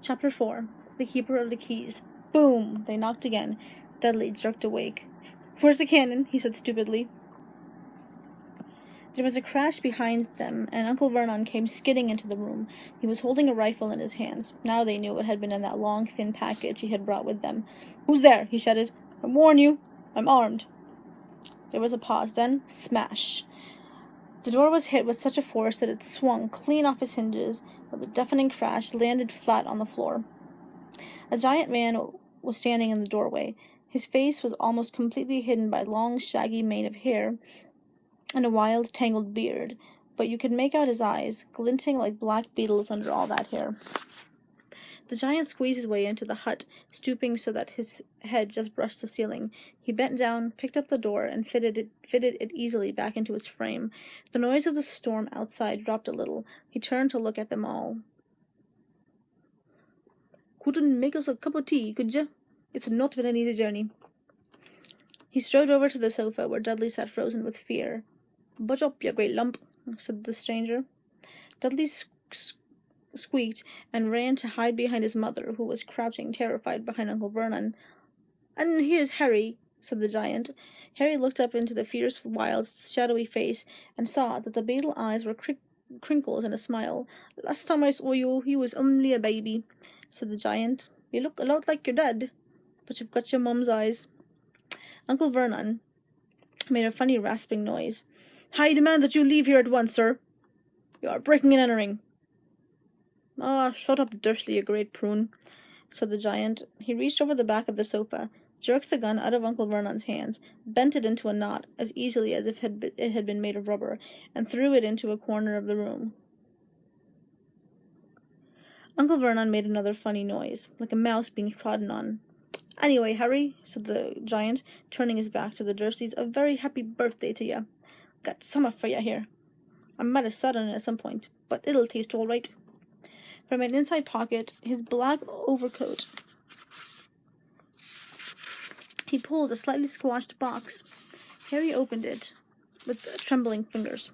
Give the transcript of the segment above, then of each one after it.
Chapter 4. The Keeper of the Keys. Boom! They knocked again. Dudley jerked awake. "Where's the cannon?" he said stupidly. There was a crash behind them, and Uncle Vernon came skidding into the room. He was holding a rifle in his hands. Now they knew what had been in that long, thin package he had brought with them. "Who's there?" he shouted. "I warn you, I'm armed." There was a pause, then smash! The door was hit with such a force that it swung clean off its hinges. With a deafening crash, landed flat on the floor. A giant man was standing in the doorway. His face was almost completely hidden by long, shaggy mane of hair and a wild, tangled beard, but you could make out his eyes, glinting like black beetles under all that hair. The giant squeezed his way into the hut, stooping so that his head just brushed the ceiling. He bent down, picked up the door, and fitted it easily back into its frame. The noise of the storm outside dropped a little. He turned to look at them all. "Couldn't make us a cup of tea, could you? It's not been an easy journey." He strode over to the sofa where Dudley sat frozen with fear. "Budge up, you great lump," said the stranger. Dudley squeaked and ran to hide behind his mother, who was crouching terrified behind Uncle Vernon. "And here's Harry," said the giant. Harry looked up into the fierce, wild, shadowy face and saw that the beetle eyes were crinkled in a smile. "Last time I saw you, you was only a baby," said the giant. "You look a lot like your dad, but you've got your mum's eyes." Uncle Vernon made a funny rasping noise. "I demand that you leave here at once, sir. You are breaking and entering." "Ah, shut up, Dursley, you great prune," said the giant. He reached over the back of the sofa, jerked the gun out of Uncle Vernon's hands, bent it into a knot as easily as if it had been made of rubber, and threw it into a corner of the room. Uncle Vernon made another funny noise, like a mouse being trodden on. "Anyway, Harry," said the giant, turning his back to the Dursleys, "a very happy birthday to you. Got summer for you here. I might have sat on it at some point, but it'll taste all right." From an inside pocket, his black overcoat, he pulled a slightly squashed box. Harry opened it with trembling fingers.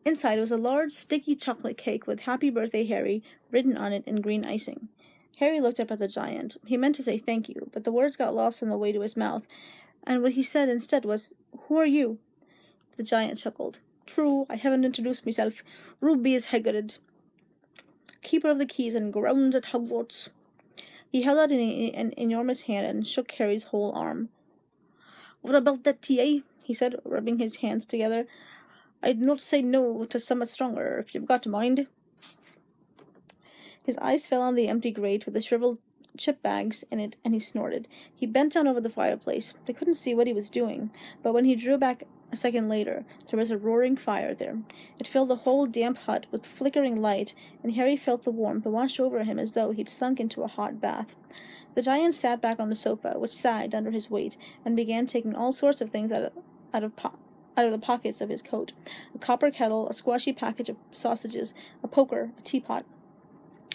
Inside was a large, sticky chocolate cake with "Happy Birthday, Harry" written on it in green icing. Harry looked up at the giant. He meant to say thank you, but the words got lost on the way to his mouth, and what he said instead was, "Who are you?" The giant chuckled. "True, I haven't introduced myself. Rubeus Hagrid, Keeper of the Keys and grounds at Hogwarts." He held out an enormous hand and shook Harry's whole arm. "What about that tea, eh?" he said, rubbing his hands together. "I'd not say no to somewhat stronger, if you've got a mind." His eyes fell on the empty grate with the shriveled chip bags in it, and he snorted. He bent down over the fireplace. They couldn't see what he was doing, but when he drew back a second later, there was a roaring fire there. It filled the whole damp hut with flickering light, and Harry felt the warmth wash over him as though he'd sunk into a hot bath. The giant sat back on the sofa, which sagged under his weight, and began taking all sorts of things out of the pockets of his coat. A copper kettle, a squashy package of sausages, a poker, a teapot,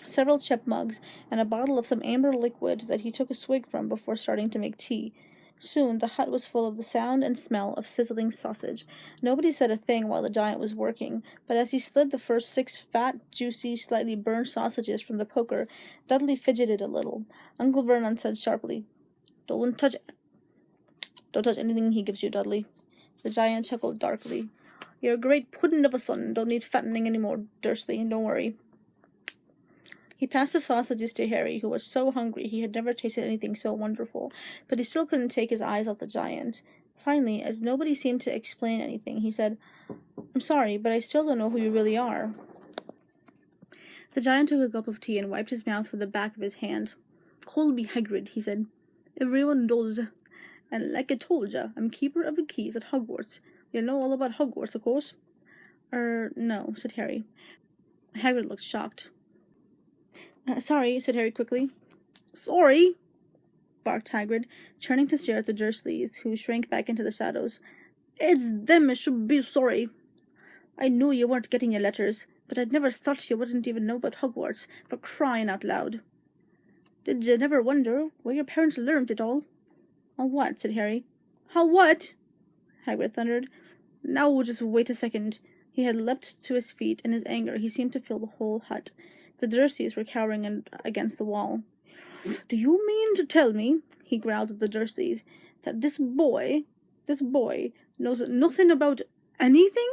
several chip mugs, and a bottle of some amber liquid that he took a swig from before starting to make tea. Soon the hut was full of the sound and smell of sizzling sausage. Nobody said a thing while the giant was working, but as he slid the first 6 fat, juicy, slightly burned sausages from the poker, Dudley fidgeted a little. Uncle Vernon said sharply, Don't touch anything he gives you, Dudley." The giant chuckled darkly. "You're a great puddin' of a son. Don't need fattening any more, Dursley. Don't worry." He passed the sausages to Harry, who was so hungry he had never tasted anything so wonderful, but he still couldn't take his eyes off the giant. Finally, as nobody seemed to explain anything, he said, "I'm sorry, but I still don't know who you really are." The giant took a gulp of tea and wiped his mouth with the back of his hand. "Call me Hagrid," he said. "Everyone does. And like I told ya, I'm Keeper of the Keys at Hogwarts. You know all about Hogwarts, of course." No," said Harry. Hagrid looked shocked. "Sorry," said Harry quickly. "Sorry?" barked Hagrid, turning to stare at the Dursleys, who shrank back into the shadows. "It's them as should be sorry. I knew you weren't getting your letters, but I'd never thought you wouldn't even know about Hogwarts, for crying out loud. Did you never wonder where your parents learnt it all?" "How what?" said Harry. "How what?" Hagrid thundered. "Now just wait a second." He had leapt to his feet. In his anger he seemed to fill the whole hut. The Dursleys were cowering against the wall. "Do you mean to tell me," he growled at the Dursleys, "that this boy knows nothing about anything?"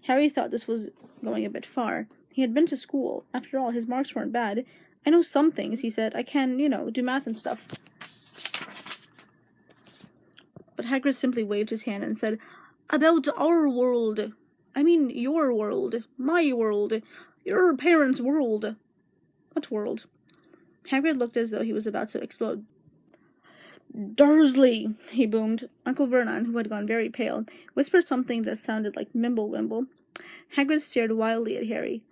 Harry thought this was going a bit far. He had been to school. After all, his marks weren't bad. "I know some things," he said. "I can, do math and stuff." But Hagrid simply waved his hand and said, "About our world. I mean your world. My world. Your parents' world." "What world?" Hagrid looked as though he was about to explode. "Dursley!" he boomed. Uncle Vernon, who had gone very pale, whispered something that sounded like Mimble-Wimble. Hagrid stared wildly at Harry.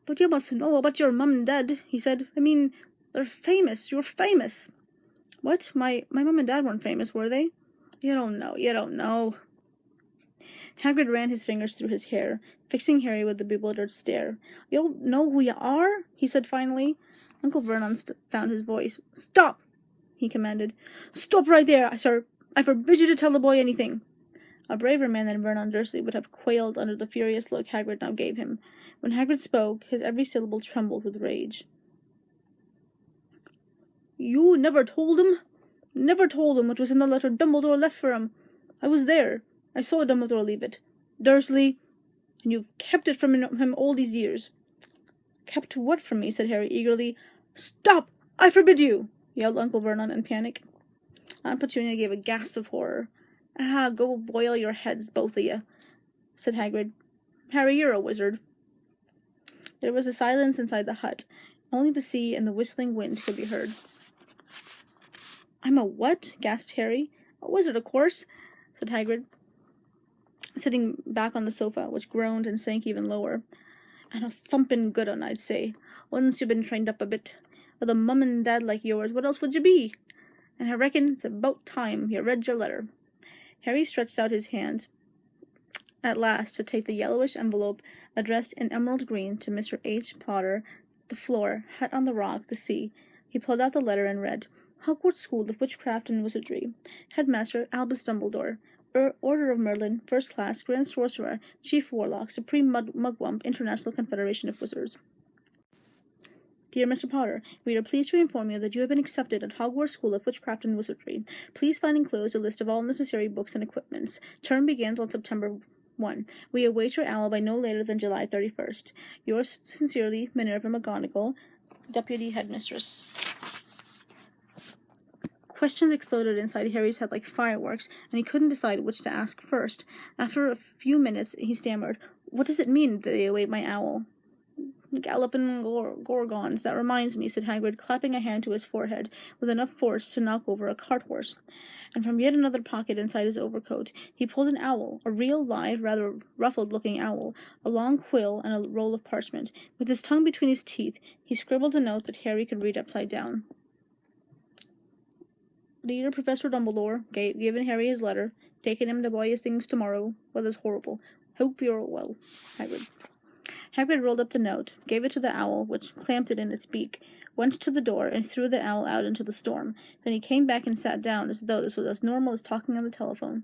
"But you must know about your mum and dad," he said. "I mean, they're famous. You're famous." "What? My mum and dad weren't famous, were they?" You don't know. Hagrid ran his fingers through his hair, fixing Harry with a bewildered stare. "You don't know who you are?" he said finally. Uncle Vernon found his voice. "Stop!" he commanded. "Stop right there, sir! I forbid you to tell the boy anything." A braver man than Vernon Dursley would have quailed under the furious look Hagrid now gave him. When Hagrid spoke, his every syllable trembled with rage. "You never told him? Never told him what was in the letter Dumbledore left for him? I was there. I saw Dumbledore leave it. Dursley, and you've kept it from him all these years." "Kept what from me?" said Harry eagerly. "Stop! I forbid you!" yelled Uncle Vernon in panic. Aunt Petunia gave a gasp of horror. "Ah, go boil your heads, both of you," said Hagrid. "Harry, you're a wizard." There was a silence inside the hut. Only the sea and the whistling wind could be heard. "I'm a what?" gasped Harry. "A wizard, of course," said Hagrid, sitting back on the sofa, which groaned and sank even lower. "And a thumping good un, I'd say, once you've been trained up a bit. With a mum and dad like yours, what else would you be? And I reckon it's about time you read your letter." Harry stretched out his hand at last to take the yellowish envelope addressed in emerald green to Mr. H. Potter, the floor, hat on the rock, the sea. He pulled out the letter and read, "Hogwarts School of Witchcraft and Wizardry. Headmaster Albus Dumbledore. Order of Merlin, First Class, Grand Sorcerer, Chief Warlock, Supreme Mugwump, International Confederation of Wizards. Dear Mr. Potter, we are pleased to inform you that you have been accepted at Hogwarts School of Witchcraft and Wizardry. Please find enclosed a list of all necessary books and equipments. Term begins on September 1. We await your owl by no later than July 31st. Yours sincerely, Minerva McGonagall, Deputy Headmistress." Questions exploded inside Harry's head like fireworks, and he couldn't decide which to ask first. After a few minutes, he stammered, "What does it mean that they await my owl?" "Galloping gorgons, that reminds me," said Hagrid, clapping a hand to his forehead with enough force to knock over a cart-horse. And from yet another pocket inside his overcoat, he pulled an owl, a real, live, rather ruffled-looking owl, a long quill, and a roll of parchment. With his tongue between his teeth, he scribbled a note that Harry could read upside down. "Dear Professor Dumbledore, given Harry his letter, taking him to buy his things tomorrow. Weather's horrible. Hope you're well, Hagrid." Hagrid rolled up the note, gave it to the owl, which clamped it in its beak, went to the door, and threw the owl out into the storm. Then he came back and sat down, as though this was as normal as talking on the telephone.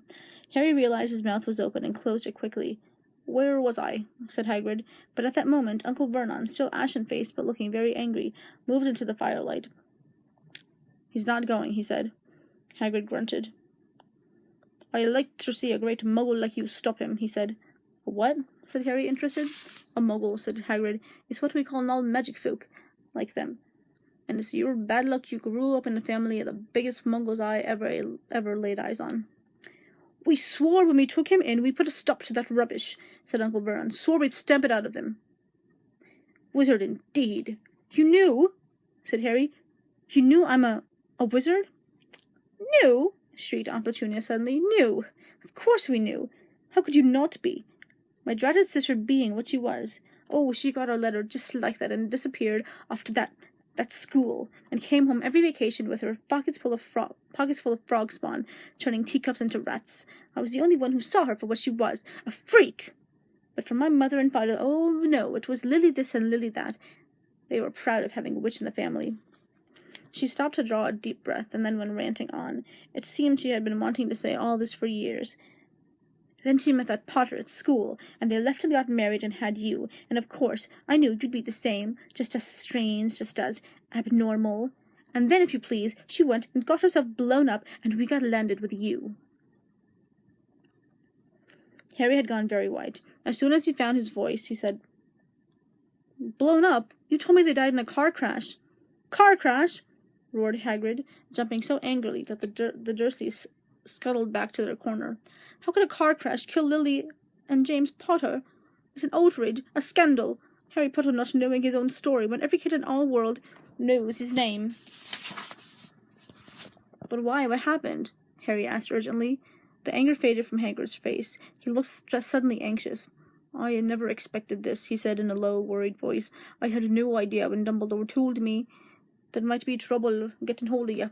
Harry realized his mouth was open and closed it quickly. "Where was I?" said Hagrid, but at that moment Uncle Vernon, still ashen-faced but looking very angry, moved into the firelight. "He's not going," he said. Hagrid grunted. "I like to see a great muggle like you stop him," he said. "A what?" said Harry, interested. "A muggle," said Hagrid, "is what we call non-magic folk, like them. And it's your bad luck you grew up in a family of the biggest muggles I ever laid eyes on." "We swore when we took him in we'd put a stop to that rubbish," said Uncle Vernon. "Swore we'd stamp it out of them." "Wizard, indeed! You knew?" said Harry. "You knew I'm a wizard?" "Knew?" shrieked Aunt Petunia suddenly. "Knew? Of course we knew. How could you not be? My dratted sister being what she was. Oh, she got our letter just like that and disappeared off to that school, and came home every vacation with her pockets full of frog spawn, turning teacups into rats. I was the only one who saw her for what she was, a freak. But from my mother and father, oh no, it was Lily this and Lily that. They were proud of having a witch in the family." She stopped to draw a deep breath, and then went ranting on. It seemed she had been wanting to say all this for years. Then she met that Potter at school, and they left and got married and had you. And of course, I knew you'd be the same, just as strange, just as abnormal. And then, if you please, she went and got herself blown up, and we got landed with you." Harry had gone very white. As soon as he found his voice, he said, "Blown up? You told me they died in a car crash." "Car crash?" roared Hagrid, jumping so angrily that the Dursleys scuttled back to their corner. "How could a car crash kill Lily and James Potter? It's an outrage, a scandal. Harry Potter not knowing his own story when every kid in our world knows his name." "But why? What happened?" Harry asked urgently. The anger faded from Hagrid's face. He looked suddenly anxious. "I had never expected this," he said in a low, worried voice. "I had no idea when Dumbledore told me there might be trouble getting hold of you.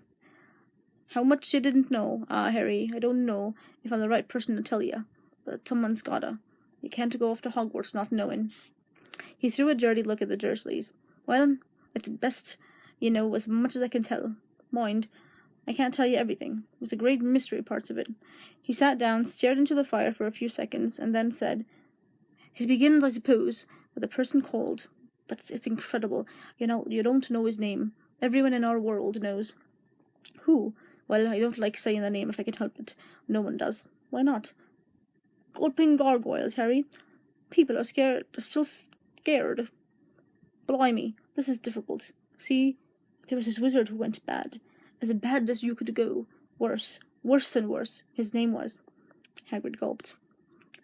How much you didn't know? Ah, Harry, I don't know if I'm the right person to tell you, but someone's gotta. You can't go off to Hogwarts not knowing." He threw a dirty look at the Dursleys. "Well, it's best you know as much as I can tell. Mind, I can't tell you everything. There's a great mystery parts of it." He sat down, stared into the fire for a few seconds, and then said, "It begins, I suppose, with a person called, but it's incredible. You don't know his name. Everyone in our world knows." "Who?" "Well, I don't like saying the name if I can help it. No one does." "Why not?" "Gulping gargoyles, Harry. People are still scared. Blimey, this is difficult. See, there was this wizard who went bad. As bad as you could go. Worse than worse. His name was—" Hagrid gulped,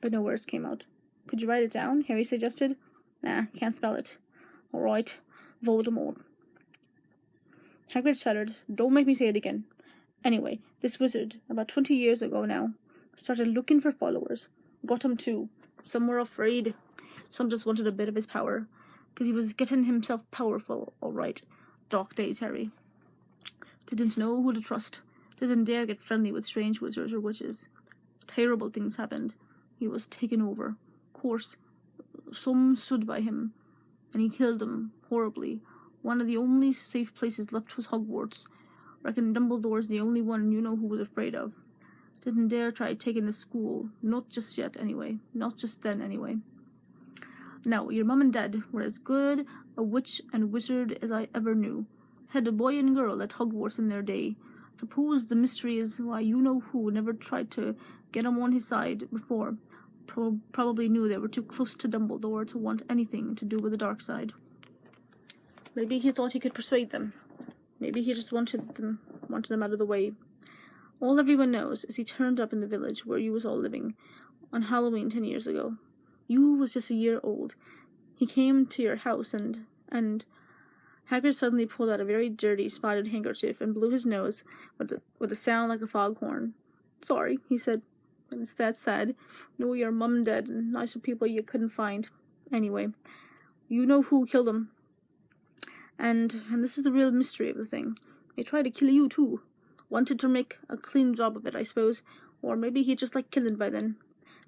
but no words came out. "Could you write it down?" Harry suggested. "Nah, can't spell it." "All right, Voldemort." Hagrid shuddered. "Don't make me say it again. Anyway, this wizard, about 20 years ago now, started looking for followers. Got 'em too. Some were afraid. Some just wanted a bit of his power. 'Cause he was getting himself powerful, all right. Dark days, Harry. Didn't know who to trust. Didn't dare get friendly with strange wizards or witches. Terrible things happened. He was taken over. Of course, some stood by him, and he killed them horribly. One of the only safe places left was Hogwarts. Reckon Dumbledore's the only one you know who was afraid of. Didn't dare try taking the school. Not just yet, anyway. Not just then, anyway. Now, your mum and dad were as good a witch and wizard as I ever knew. Had a boy and girl at Hogwarts in their day. Suppose the mystery is why you-know-who never tried to get 'em on his side before. Probably knew they were too close to Dumbledore to want anything to do with the dark side. Maybe he thought he could persuade them. Maybe he just wanted them out of the way. All everyone knows is he turned up in the village where you was all living on Halloween 10 years ago. You was just a year old. He came to your house and Hagrid suddenly pulled out a very dirty, spotted handkerchief and blew his nose with a sound like a foghorn. "Sorry," he said, "but it's that sad. Know your mum dead and nicer people you couldn't find. Anyway, you know who killed him. And this is the real mystery of the thing. He tried to kill you too. Wanted to make a clean job of it, I suppose. Or maybe he just liked killing by then.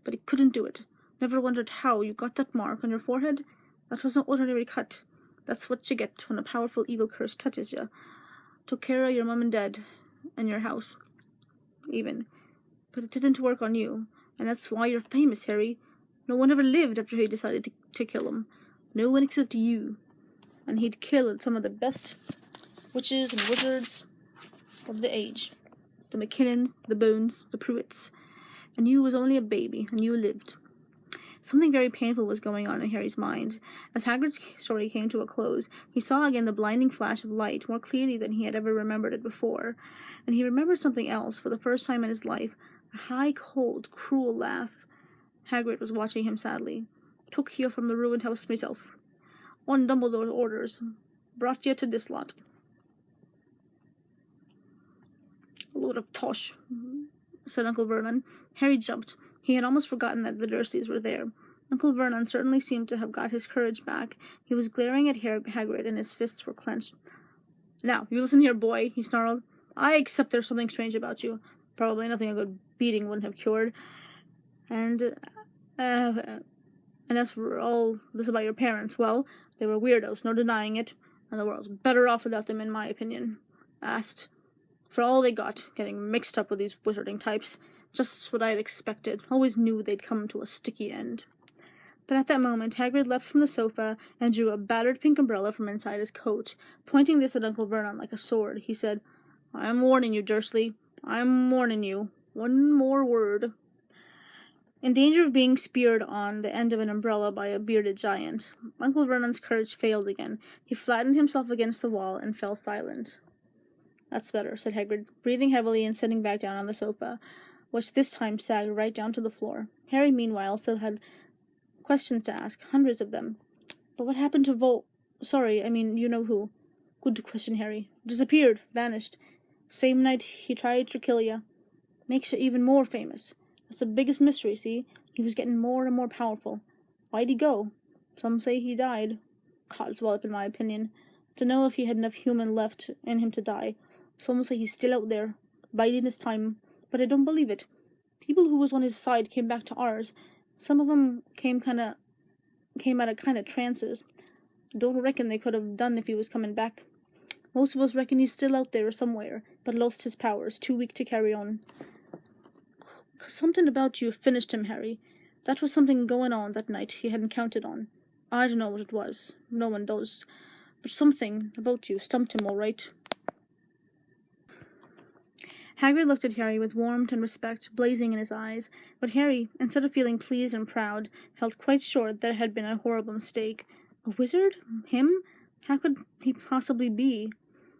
But he couldn't do it. Never wondered how you got that mark on your forehead? That was no ordinary cut. That's what you get when a powerful evil curse touches you. Took care of your mum and dad, and your house, even. But it didn't work on you, and that's why you're famous, Harry. No one ever lived after he decided to kill him. No one except you. And he'd killed some of the best witches and wizards of the age. The McKinnons, the Bones, the Pruitts. And you was only a baby, and you lived." Something very painful was going on in Harry's mind. As Hagrid's story came to a close, he saw again the blinding flash of light more clearly than he had ever remembered it before. And he remembered something else for the first time in his life, a high, cold, cruel laugh. Hagrid was watching him sadly. "Took you from the ruined house myself. On Dumbledore's orders. Brought you to this lot." "A load of tosh," said Uncle Vernon. Harry jumped. He had almost forgotten that the Dursleys were there. Uncle Vernon certainly seemed to have got his courage back. He was glaring at Hagrid, and his fists were clenched. "Now, you listen here, boy," he snarled. "I accept there's something strange about you. Probably nothing a good beating wouldn't have cured. And as for all this about your parents, well, they were weirdos, no denying it, and the world's better off without them, in my opinion. For all they got, getting mixed up with these wizarding types. Just what I had expected. Always knew they'd come to a sticky end. But at that moment, Hagrid leapt from the sofa and drew a battered pink umbrella from inside his coat. Pointing this at Uncle Vernon like a sword, he said, "I'm warning you, Dursley. I'm warning you. One more word." In danger of being speared on the end of an umbrella by a bearded giant, Uncle Vernon's courage failed again. He flattened himself against the wall and fell silent. "That's better," said Hagrid, breathing heavily and sitting back down on the sofa, which this time sagged right down to the floor. Harry, meanwhile, still had questions to ask, hundreds of them. "But what happened to you know who?" "Good question, Harry. Disappeared. Vanished. Same night he tried to kill ya. Makes you even more famous. That's the biggest mystery, see? He was getting more and more powerful. Why'd he go? Some say he died. Codswallop, in my opinion. To know if he had enough human left in him to die. Some say he's still out there, biding his time. But I don't believe it. People who was on his side came back to ours. Some of 'em came out of kind of trances. Don't reckon they could have done if he was coming back. Most of us reckon he's still out there somewhere, but lost his powers, too weak to carry on. Something about you finished him, Harry. That was something going on that night he hadn't counted on. I don't know what it was. No one does. But something about you stumped him all right." Hagrid looked at Harry with warmth and respect blazing in his eyes, but Harry, instead of feeling pleased and proud, felt quite sure that it had been a horrible mistake. A wizard? Him? How could he possibly be?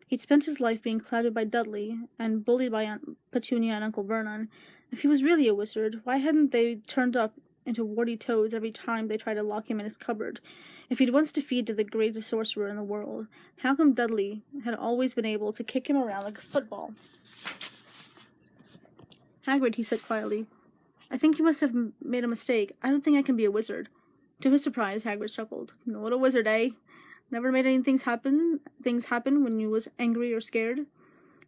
He'd spent his life being clouded by Dudley and bullied by Aunt Petunia and Uncle Vernon. If he was really a wizard, why hadn't they turned up into warty toads every time they tried to lock him in his cupboard? If he'd once defeated the greatest sorcerer in the world, how come Dudley had always been able to kick him around like a football? "Hagrid," he said quietly, "I think you must have made a mistake. I don't think I can be a wizard." To his surprise, Hagrid chuckled. "Not a wizard, eh? Never made any things happen when you was angry or scared?"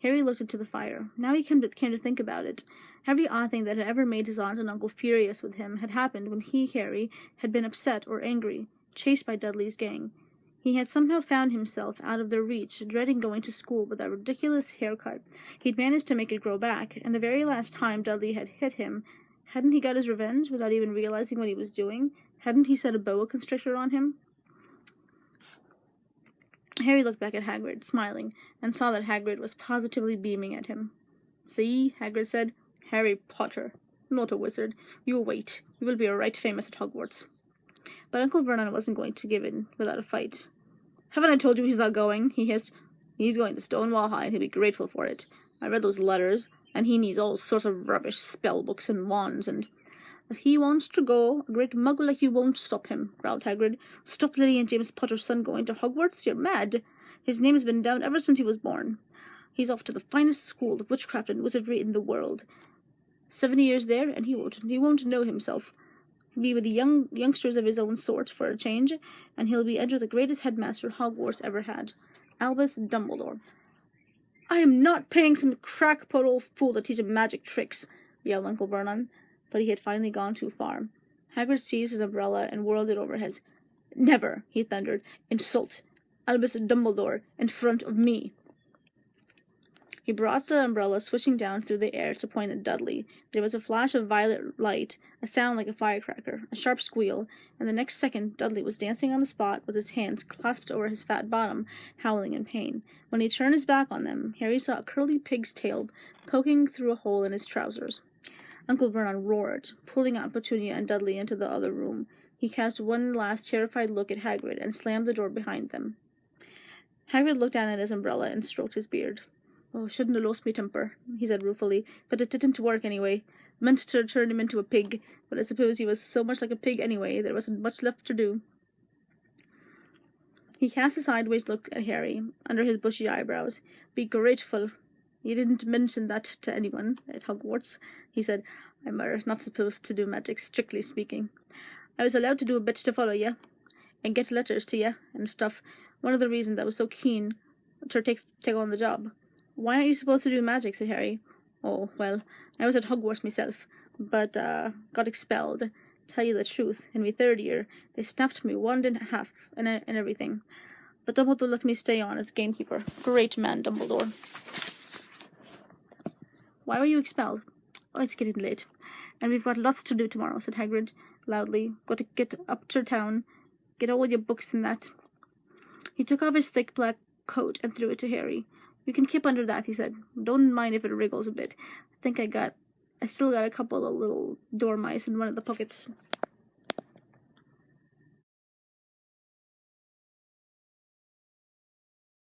Harry looked into the fire. Now he came to think about it. Every odd thing that had ever made his aunt and uncle furious with him had happened when he, Harry, had been upset or angry, chased by Dudley's gang. He had somehow found himself out of their reach, dreading going to school with that ridiculous haircut. He'd managed to make it grow back, and the very last time Dudley had hit him, hadn't he got his revenge without even realizing what he was doing? Hadn't he set a boa constrictor on him? Harry looked back at Hagrid, smiling, and saw that Hagrid was positively beaming at him. "See," Hagrid said, "Harry Potter. Not a wizard. You wait. You will be right famous at Hogwarts." But Uncle Vernon wasn't going to give in without a fight. "Haven't I told you he's not going?" he hissed. "He's going to Stonewall High, and he'll be grateful for it. I read those letters, and he needs all sorts of rubbish, spell books and wands, and—" "If he wants to go, a great muggle like you won't stop him," growled Hagrid. "Stop Lily and James Potter's son going to Hogwarts? You're mad. His name's been down ever since he was born. He's off to the finest school of witchcraft and wizardry in the world. 7 years there, and he won't know himself. He'll be with the youngsters of his own sort for a change, and he'll be under the greatest headmaster Hogwarts ever had, Albus Dumbledore." "I am not paying some crackpot old fool to teach him magic tricks," yelled Uncle Vernon. But he had finally gone too far. Hagrid seized his umbrella and whirled it over his. "Never," he thundered, "insult Albus Dumbledore in front of me." He brought the umbrella swishing down through the air to point at Dudley. There was a flash of violet light, a sound like a firecracker, a sharp squeal, and the next second Dudley was dancing on the spot with his hands clasped over his fat bottom, howling in pain. When he turned his back on them, Harry saw a curly pig's tail poking through a hole in his trousers. Uncle Vernon roared, pulling Aunt Petunia and Dudley into the other room. He cast one last terrified look at Hagrid and slammed the door behind them. Hagrid looked down at his umbrella and stroked his beard. "Oh, shouldn't have lost me temper," he said ruefully, "but it didn't work anyway. Meant to turn him into a pig, but I suppose he was so much like a pig anyway, there wasn't much left to do." He cast a sideways look at Harry, under his bushy eyebrows. "Be grateful you didn't mention that to anyone at Hogwarts," he said. "I'm not supposed to do magic, strictly speaking. I was allowed to do a bit to follow you, and get letters to you, and stuff. One of the reasons I was so keen to take on the job." "Why aren't you supposed to do magic?" said Harry. "Oh, well, I was at Hogwarts myself, but got expelled. Tell you the truth, in my 3rd year, they snapped me wand in half and everything. But Dumbledore let me stay on as gamekeeper. Great man, Dumbledore." "Why were you expelled?" Oh, it's getting late. And we've got lots to do tomorrow, said Hagrid loudly. Got to get up to town, get all your books and that. He took off his thick black coat and threw it to Harry. You can keep under that, he said. Don't mind if it wriggles a bit. I still got a couple of little dormice in one of the pockets.